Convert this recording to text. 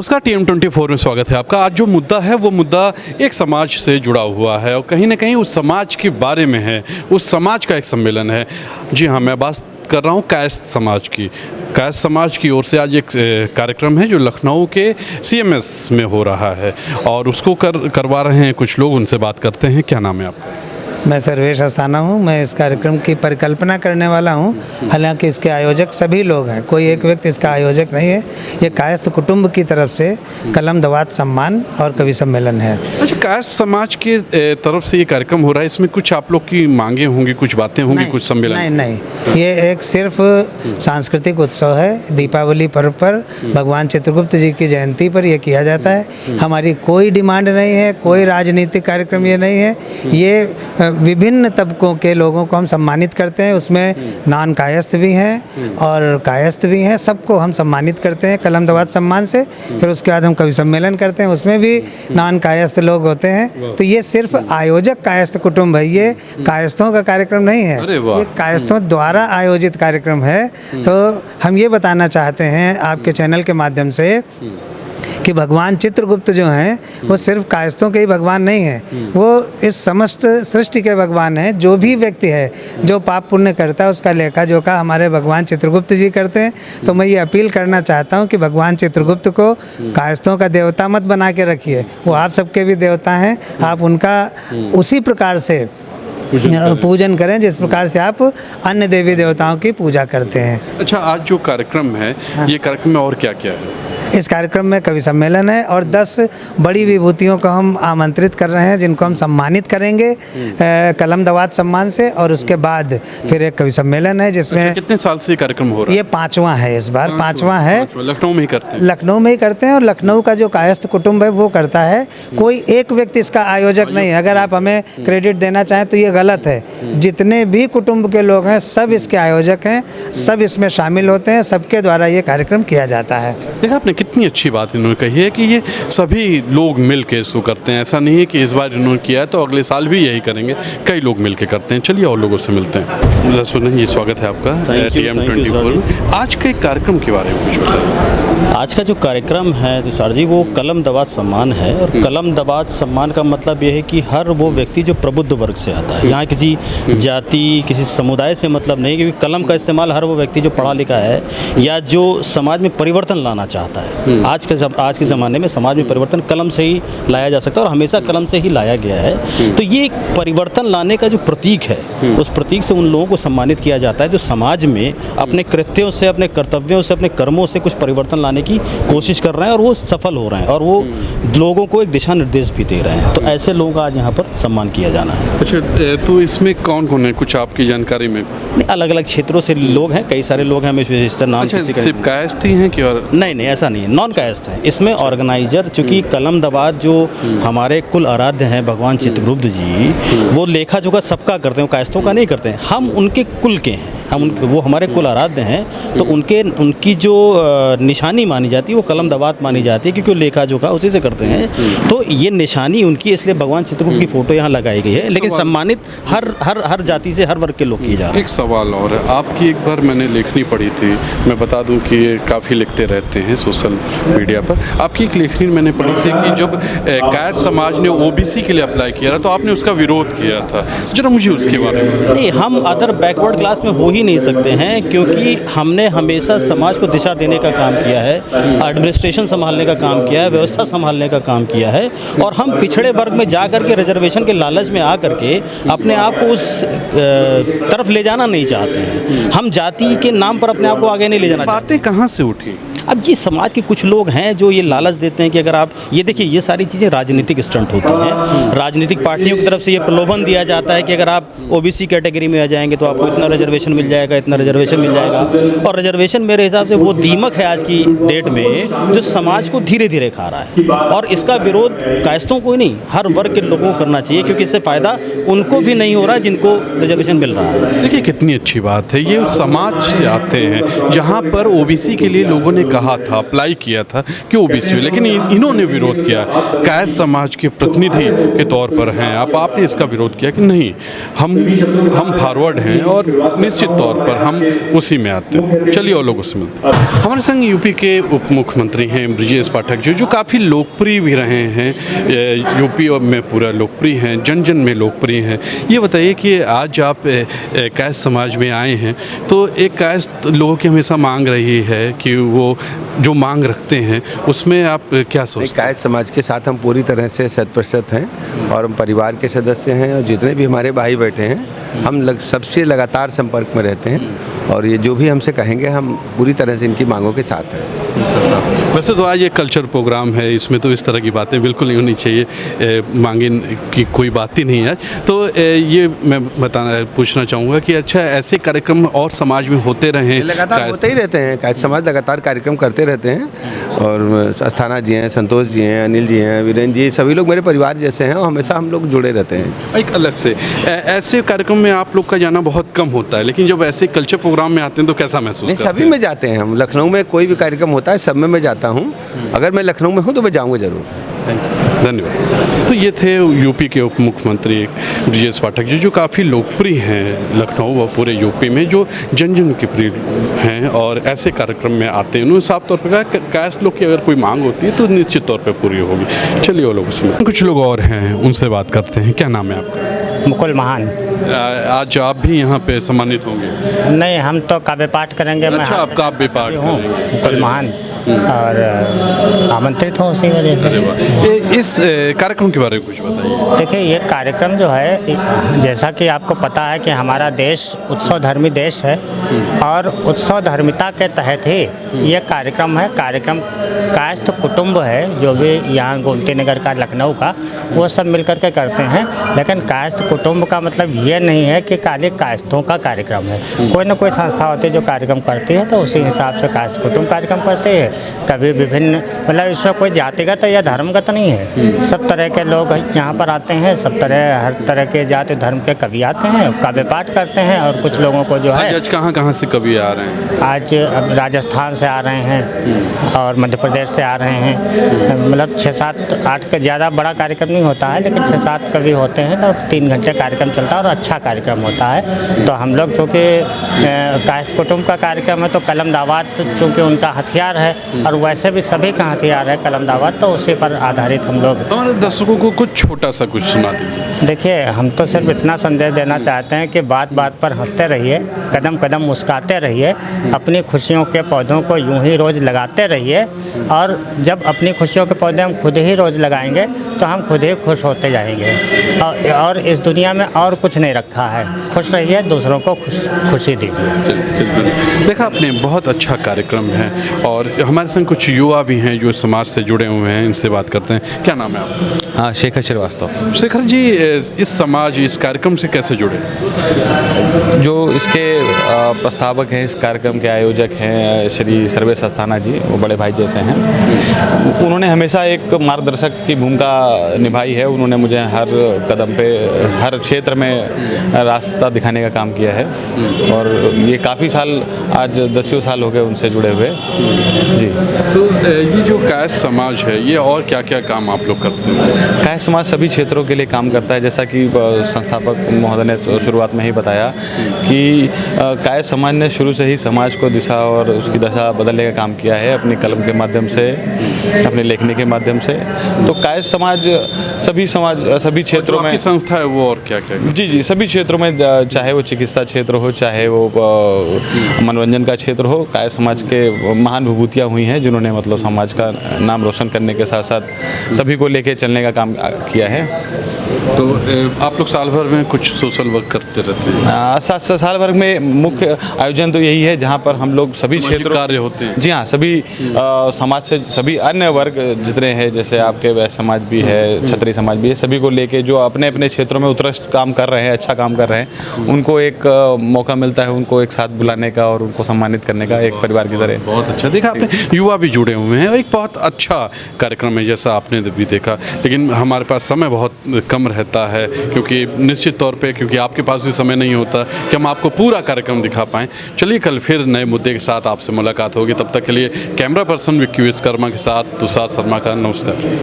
नमस्कार, TM24 में स्वागत है आपका। आज जो मुद्दा है वो मुद्दा एक समाज से जुड़ा हुआ है और कहीं ना कहीं उस समाज के बारे में है, उस समाज का एक सम्मेलन है। जी हाँ, मैं बात कर रहा हूँ कायस्थ समाज की। कायस्थ समाज की ओर से आज एक कार्यक्रम है जो लखनऊ के CMS में हो रहा है और उसको करवा रहे हैं कुछ लोग। उनसे बात करते हैं। क्या नाम है आपका? मैं सर्वेश अस्थाना हूँ। मैं इस कार्यक्रम की परिकल्पना करने वाला हूँ। हालांकि इसके आयोजक सभी लोग हैं, कोई एक व्यक्ति इसका आयोजक नहीं है। ये कायस्थ कुटुंब की तरफ से कलम दवात सम्मान और कवि सम्मेलन है। अच्छा, कायस्थ समाज के तरफ से ये कार्यक्रम हो रहा है, इसमें कुछ आप लोग की मांगे होंगी, कुछ बातें होंगी, कुछ सम्मेलन? नहीं, ये एक सिर्फ सांस्कृतिक उत्सव है। दीपावली पर्व पर भगवान चित्रगुप्त जी की जयंती पर यह किया जाता है। हमारी कोई डिमांड नहीं है, कोई राजनीतिक कार्यक्रम ये नहीं है। ये विभिन्न तबकों के लोगों को हम सम्मानित करते हैं। उसमें नॉन कायस्थ भी हैं और कायस्थ भी हैं। सबको हम सम्मानित करते हैं कलम दवात सम्मान से। फिर उसके बाद हम कवि सम्मेलन करते हैं, उसमें भी नॉन कायस्थ लोग होते हैं। तो ये सिर्फ आयोजक कायस्थ कुटुंब है, ये कायस्थों का कार्यक्रम नहीं है। ये कायस्थों द्वारा आयोजित कार्यक्रम है। तो हम ये बताना चाहते हैं आपके चैनल के माध्यम से कि भगवान चित्रगुप्त जो हैं वो सिर्फ कायस्थों के ही भगवान नहीं हैं, वो इस समस्त सृष्टि के भगवान हैं। जो भी व्यक्ति है जो पाप पुण्य करता है उसका लेखा जोखा हमारे भगवान चित्रगुप्त जी करते हैं। तो मैं ये अपील करना चाहता हूँ कि भगवान चित्रगुप्त को कायस्थों का देवता मत बना के रखिए। वो आप सबके भी देवता हैं। आप उनका उसी प्रकार से पूजन करें जिस प्रकार से आप अन्य देवी देवताओं की पूजा करते हैं। अच्छा, आज जो कार्यक्रम है, ये कार्यक्रम में और क्या क्या है? इस कार्यक्रम में कवि सम्मेलन है और 10 बड़ी विभूतियों को हम आमंत्रित कर रहे हैं जिनको हम सम्मानित करेंगे कलम दवात सम्मान से। और उसके बाद फिर एक कवि सम्मेलन है जिसमें अच्छा, कितने साल से कार्यक्रम हो रहा है? ये 5वां है, इस बार 5वां है। लखनऊ में ही करते हैं? लखनऊ में ही करते हैं और लखनऊ का जो कायस्थ कुटुंब है वो करता है। कोई एक व्यक्ति इसका आयोजक नहीं है। अगर आप हमें क्रेडिट देना चाहें तो ये गलत है। जितने भी कुटुंब के लोग हैं सब इसके आयोजक हैं, सब इसमें शामिल होते हैं, सबके द्वारा ये कार्यक्रम किया जाता है। देखा आपने कितनी अच्छी बात इन्होंने कही है कि ये सभी लोग मिल के इसको करते हैं। ऐसा नहीं है कि इस बार इन्होंने किया है तो अगले साल भी यही करेंगे, कई लोग मिल के करते हैं। चलिए और लोगों से मिलते हैं। रसवंदन जी, स्वागत है आपका TM24। आज के कार्यक्रम के बारे में कुछ बताइए। आज का जो कार्यक्रम है तुषार जी, वो कलम दवात सम्मान है। और कलम दवात सम्मान का मतलब ये है कि हर वो व्यक्ति जो प्रबुद्ध वर्ग से आता है, यहाँ किसी जाति किसी समुदाय से मतलब नहीं, क्योंकि कलम का इस्तेमाल हर वो व्यक्ति जो पढ़ा लिखा है या जो समाज में परिवर्तन लाना चाहता है। आज के ज़माने में समाज में परिवर्तन कलम से ही लाया जा सकता है और हमेशा कलम से ही लाया गया है। तो ये परिवर्तन लाने का जो प्रतीक है, उस प्रतीक से उन लोगों को सम्मानित किया जाता है जो समाज में अपने कृत्यों से, अपने कर्तव्यों से, अपने कर्मों से कुछ परिवर्तन लाने की कोशिश कर रहे हैं और वो सफल हो रहे हैं और वो लोगों को एक दिशा निर्देश भी दे रहे हैं। तो ऐसे लोगों का आज यहाँ पर सम्मान किया जाना है। अच्छा, तो इसमें कौन कौन है, कुछ आपकी जानकारी में? अलग अलग क्षेत्रों से लोग हैं, कई सारे लोग हैं। हमें इस नाम सिर्फ कायस्थ ही हैं कि और? नहीं, ऐसा नहीं है, नॉन कायस्थ है। इसमें ऑर्गेनाइजर, चूँकि कलम दवात जो हमारे कुल आराध्य हैं भगवान चित्रगुप्त जी, वो लेखा जोखा सबका करते हैं, कायस्थों का नहीं करते हैं। हम उनके कुल के हैं, वो हमारे कुल आराध्य हैं। तो उनकी जो निशानी मानी जाती है वो कलम दवात मानी जाती है, क्योंकि वो लेखा जोखा उसी से करते हैं। तो ये निशानी उनकी, इसलिए भगवान चित्रगुप्त की फोटो यहाँ लगाई गई है। लेकिन सम्मानित हर जाति से, हर वर्ग के लोग किए जा रहे हैं। एक सवाल और है, आपकी एक बार मैंने लेखनी पढ़ी थी। मैं बता दूं कि ये काफ़ी लिखते रहते हैं सोशल मीडिया पर। आपकी एक लेखनी मैंने पढ़ी थी कि जब कायस्थ समाज ने OBC के लिए अप्लाई किया था तो आपने उसका विरोध किया था। जरा मुझे उसके बारे में। नहीं, हम अदर बैकवर्ड क्लास में हो ही नहीं सकते हैं, क्योंकि हमने हमेशा समाज को दिशा देने का काम किया है, एडमिनिस्ट्रेशन संभालने का काम किया है, व्यवस्था संभालने का काम किया है। और हम पिछड़े वर्ग में जा करके रिजर्वेशन के लालच में आ करके अपने आप को उस तरफ ले जाना नहीं चाहते हैं। हम जाति के नाम पर अपने आप को आगे नहीं ले जाना चाहते। बातें कहाँ से उठी? अब ये समाज के कुछ लोग हैं जो ये लालच देते हैं कि अगर आप ये देखिए, ये सारी चीज़ें राजनीतिक स्टंट होती हैं। राजनीतिक पार्टियों की तरफ से ये प्रलोभन दिया जाता है कि अगर आप OBC कैटेगरी में आ जाएंगे तो आपको इतना रिजर्वेशन मिल जाएगा, इतना रिजर्वेशन मिल जाएगा। और रिजर्वेशन मेरे हिसाब से वो दीमक है आज की डेट में जो समाज को धीरे धीरे खा रहा है। और इसका विरोध कायस्थों को ही नहीं, हर वर्ग के लोगों को करना चाहिए, क्योंकि इससे फ़ायदा उनको भी नहीं हो रहा है जिनको रिजर्वेशन मिल रहा है। देखिए कितनी अच्छी बात है, ये उस समाज से आते हैं जहाँ पर OBC के लिए लोगों ने कहा था, अप्लाई किया था कि ओबीसी हो, लेकिन इन्होंने विरोध किया। कायस्थ समाज के प्रतिनिधि के तौर पर हैं आपने इसका विरोध किया कि नहीं, हम फॉरवर्ड हैं और निश्चित तौर पर हम उसी में आते हैं। चलिए और लोगों से मिलते हैं। हमारे संग यूपी के उप मुख्यमंत्री हैं ब्रजेश पाठक जी, जो काफ़ी लोकप्रिय भी रहे हैं, यूपी में पूरा लोकप्रिय हैं, जन जन में लोकप्रिय हैं। ये बताइए कि आज आप कायस्थ समाज में आए हैं, तो एक कायस्थ लोगों की हमेशा मांग रही है कि वो जो मांग रखते हैं उसमें आप क्या सोचते हैं? कायस्थ समाज के साथ हम पूरी तरह से 100% हैं और हम परिवार के सदस्य हैं, और जितने भी हमारे भाई बैठे हैं हम सबसे लगातार संपर्क में रहते हैं, और ये जो भी हमसे कहेंगे हम पूरी तरह से इनकी मांगों के साथ हैं। वैसे तो आज ये कल्चर प्रोग्राम है, इसमें तो इस तरह की बातें बिल्कुल नहीं होनी चाहिए, मांगे की कोई बात ही नहीं है। तो ये मैं पूछना चाहूँगा कि अच्छा ऐसे कार्यक्रम और समाज में होते रहें? लगातार होते ही रहते हैं, कायस्थ समाज लगातार कार्यक्रम करते रहते हैं, और अस्थाना जी हैं, संतोष जी हैं, अनिल जी हैं, वीरेंद्र जी, सभी लोग मेरे परिवार जैसे हैं और हमेशा हम लोग जुड़े रहते हैं। एक अलग से ऐसे कार्यक्रम में आप लोग का जाना बहुत कम होता है, लेकिन जब ऐसे कल्चर प्रोग्राम में आते हैं तो कैसा महसूस करते हैं? सभी में जाते हैं हम, लखनऊ में कोई भी कार्यक्रम होता है सब में मैं जाता हूँ, अगर मैं लखनऊ में हूँ तो मैं जाऊँगा ज़रूर। धन्यवाद। तो ये थे यूपी के उप मुख्यमंत्री ब्रजेश पाठक जी, जो काफ़ी लोकप्रिय हैं लखनऊ व पूरे यूपी में, जो जन जन के प्रिय हैं और ऐसे कार्यक्रम में आते हैं। उन्होंने साफ तौर पर कहा कायस्थ लोग की अगर कोई मांग होती है तो निश्चित तौर पर पूरी होगी। चलिए वो लोगों से कुछ लोग और हैं, उनसे बात करते हैं। क्या नाम है आपका? मुकुल महान। आज आप भी यहाँ पे सम्मानित होंगे? नहीं, हम तो काव्य पाठ करेंगे। अच्छा, आप काव्य पाठ हूँ मुकुल महान और आमंत्रित हूँ उसी वजह से। इस कार्यक्रम के बारे में कुछ बताइए। देखिए, ये कार्यक्रम जो है, जैसा कि आपको पता है कि हमारा देश उत्सव धर्मी देश है, और उत्सव धर्मिता के तहत ही ये कार्यक्रम है। कार्यक्रम कायस्थ कुटुंब है, जो भी यहाँ गोमती नगर का, लखनऊ का, वो सब मिलकर के करते हैं। लेकिन कायस्थ कुटुंब का मतलब ये नहीं है कि खाली कायस्थों का कार्यक्रम है। कोई ना कोई संस्था होती है जो कार्यक्रम करती है, तो उसी हिसाब से कायस्थ कुटुंब कार्यक्रम करते हैं। कभी विभिन्न, मतलब इसमें कोई जातिगत या धर्मगत नहीं है, सब तरह के लोग यहाँ पर आते हैं, सब तरह, हर तरह के जाति धर्म के कवि आते हैं, काव्य पाठ करते हैं। और कुछ लोगों को जो है, आज कहाँ से कवि आ रहे हैं? आज अब राजस्थान से आ रहे हैं और मध्य प्रदेश से आ रहे हैं। मतलब 6, 7, 8 का ज़्यादा बड़ा कार्यक्रम नहीं होता है, लेकिन 6, 7 कवि होते हैं, तो 3 घंटे कार्यक्रम चलता है और अच्छा कार्यक्रम होता है। तो हम लोग चूँकि कायस्थ कुटुंब का कार्यक्रम है, तो कलम दावात चूँकि उनका हथियार है, और वैसे भी सभी का हथियार है कलम दावात, तो उसी पर आधारित हम लोग। हमारे दर्शकों को कुछ छोटा सा कुछ सुना दीजिए। देखिए, हम तो सिर्फ इतना संदेश देना चाहते हैं कि बात बात पर हंसते रहिए, कदम कदम मुस्कुराते रहिए, अपनी खुशियों के पौधों को यूं ही रोज़ लगाते रहिए, और जब अपनी खुशियों के पौधे हम खुद ही रोज़ लगाएंगे तो हम खुद ही खुश होते जाएंगे। और इस दुनिया में और कुछ नहीं रखा है। खुश रहिए, दूसरों को खुशी दीजिए। देखा आपने, बहुत अच्छा कार्यक्रम है, और हमारे संग कुछ युवा भी हैं जो समाज से जुड़े हुए हैं, इनसे बात करते हैं। क्या नाम है आपका? हाँ, शेखर श्रीवास्तव। शेखर जी, इस समाज, इस कार्यक्रम से कैसे जुड़े? जो इसके प्रस्तावक हैं, इस कार्यक्रम के आयोजक हैं श्री सर्वेश अस्थाना जी, वो बड़े भाई जैसे हैं। उन्होंने हमेशा एक मार्गदर्शक की भूमिका निभाई है। उन्होंने मुझे हर कदम पे, हर क्षेत्र में रास्ता दिखाने का काम किया है, और ये काफ़ी साल, आज 10 साल हो गए उनसे जुड़े हुए जी। तो ये जो कायस्थ समाज है, ये और क्या क्या काम आप लोग करते हैं? कायस्थ समाज सभी क्षेत्रों के लिए काम करता है। जैसा कि संस्थापक महोदय ने तो शुरुआत में ही बताया कि कायस्थ समाज ने शुरू से ही समाज को दिशा और उसकी दशा बदलने का काम किया है, अपनी कलम के माध्यम से, अपनी लेखनी के माध्यम से। तो कायस्थ समाज सभी क्षेत्रों में संस्था है वो, और क्या क्या? जी, सभी क्षेत्रों में, चाहे वो चिकित्सा क्षेत्र हो, चाहे वो मनोरंजन का क्षेत्र हो, कायस्थ समाज के महान विभूतियाँ हुई हैं जिन्होंने मतलब समाज का नाम रोशन करने के साथ साथ सभी को लेके चलने का काम किया है। तो आप लोग साल भर में कुछ सोशल वर्क करते रहते हैं? साल भर में मुख्य आयोजन तो यही है जहाँ पर हम लोग सभी क्षेत्रों कार्य होते हैं। जी हाँ, सभी समाज से सभी अन्य वर्ग जितने हैं, जैसे आपके वैश्य समाज भी है, क्षत्रिय समाज भी है, सभी को लेके जो अपने अपने क्षेत्रों में उत्कृष्ट काम कर रहे हैं, अच्छा काम कर रहे हैं, उनको एक मौका मिलता है उनको एक साथ बुलाने का और उनको सम्मानित करने का, एक परिवार की तरह। बहुत अच्छा। देखा आपने, युवा भी जुड़े हुए हैं, एक बहुत अच्छा कार्यक्रम है जैसा आपने भी देखा, लेकिन हमारे पास समय बहुत कम कम रहता है, क्योंकि निश्चित तौर पे क्योंकि आपके पास भी समय नहीं होता कि हम आपको पूरा कार्यक्रम दिखा पाएँ। चलिए कल फिर नए मुद्दे के साथ आपसे मुलाकात होगी, तब तक के लिए कैमरा पर्सन विक्की विश्वकर्मा के साथ तुषार शर्मा का नमस्कार।